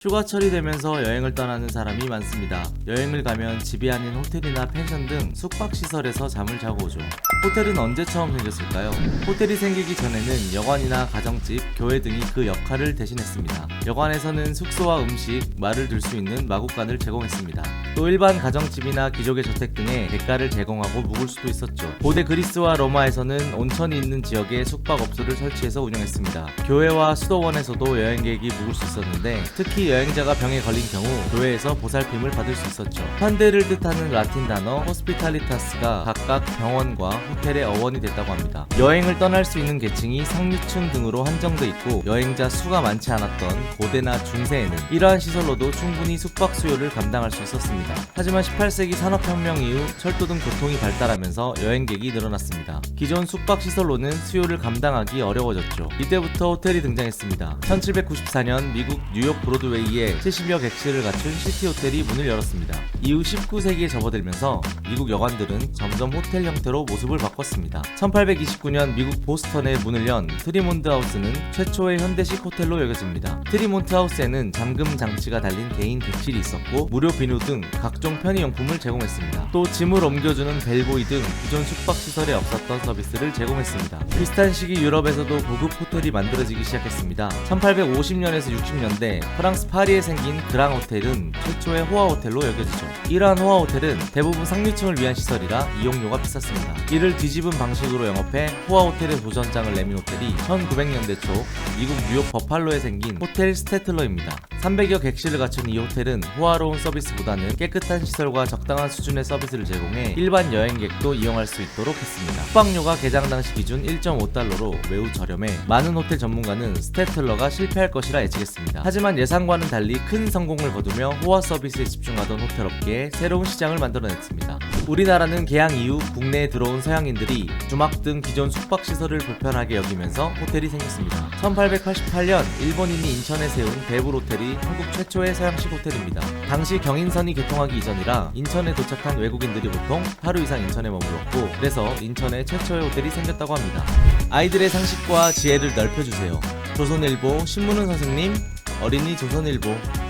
휴가철이 되면서 여행을 떠나는 사람이 많습니다. 여행을 가면 집이 아닌 호텔이나 펜션 등 숙박시설에서 잠을 자고 오죠. 호텔은 언제 처음 생겼을까요? 호텔이 생기기 전에는 여관이나 가정집, 교회 등이 그 역할을 대신했습니다. 여관에서는 숙소와 음식, 말을 들 수 있는 마구간을 제공했습니다. 또 일반 가정집이나 귀족의 저택 등에 대가를 제공하고 묵을 수도 있었죠. 고대 그리스와 로마에서는 온천이 있는 지역에 숙박업소를 설치해서 운영했습니다. 교회와 수도원에서도 여행객이 묵을 수 있었는데 특히 여행자가 병에 걸린 경우 교회에서 보살핌을 받을 수 있었죠. 환대를 뜻하는 라틴 단어 호스피탈리타스가 각각 병원과 호텔의 어원이 됐다고 합니다. 여행을 떠날 수 있는 계층이 상류층 등으로 한정돼 있고 여행자 수가 많지 않았던 고대나 중세에는 이러한 시설로도 충분히 숙박 수요를 감당할 수 있었습니다. 하지만 18세기 산업혁명 이후 철도 등 교통이 발달하면서 여행객이 늘어났습니다. 기존 숙박시설로는 수요를 감당하기 어려워졌죠. 이때부터 호텔이 등장했습니다. 1794년 미국 뉴욕 브로드웨이에 70여 객실을 갖춘 시티호텔이 문을 열었습니다. 이후 19세기에 접어들면서 미국 여관들은 점점 호텔 형태로 모습을 바꿨습니다. 1829년 미국 보스턴에 문을 연 트리몬트 하우스는 최초의 현대식 호텔로 여겨집니다. 트리몬트 하우스에는 잠금 장치가 달린 개인 객실이 있었고 무료 비누 등 각종 편의용품을 제공했습니다. 또 짐을 옮겨주는 벨보이 등 기존 숙박시설에 없었던 서비스를 제공했습니다. 비슷한 시기 유럽에서도 고급 호텔이 만들어지기 시작했습니다. 1850년에서 60년대 프랑스 파리에 생긴 그랑 호텔은 최초의 호화 호텔로 여겨지죠. 이러한 호화 호텔은 대부분 상류층을 위한 시설이라 이용료가 비쌌습니다. 이를 뒤집은 방식으로 영업해 호화 호텔의 도전장을 내민 호텔이 1900년대 초 미국 뉴욕 버팔로에 생긴 호텔 스태틀러입니다. 300여 객실을 갖춘 이 호텔은 호화로운 서비스보다는 깨끗한 시설과 적당한 수준의 서비스를 제공해 일반 여행객도 이용할 수 있도록 했습니다. 숙박료가 개장 당시 기준 1.5달러로 매우 저렴해 많은 호텔 전문가는 스태틀러가 실패할 것이라 예측했습니다. 하지만 예상과는 달리 큰 성공을 거두며 호화 서비스에 집중하던 호텔 업계에 새로운 시장을 만들어냈습니다. 우리나라는 개항 이후 국내에 들어온 서양인들이 주막 등 기존 숙박시설을 불편하게 여기면서 호텔이 생겼습니다. 1888년 일본인이 인천에 세운 배불 호텔이 한국 최초의 서양식 호텔입니다. 당시 경인선이 개통하기 이전이라 인천에 도착한 외국인들이 보통 하루 이상 인천에 머물렀고 그래서 인천에 최초의 호텔이 생겼다고 합니다. 아이들의 상식과 지혜를 넓혀주세요. 조선일보 신문은 선생님, 어린이 조선일보.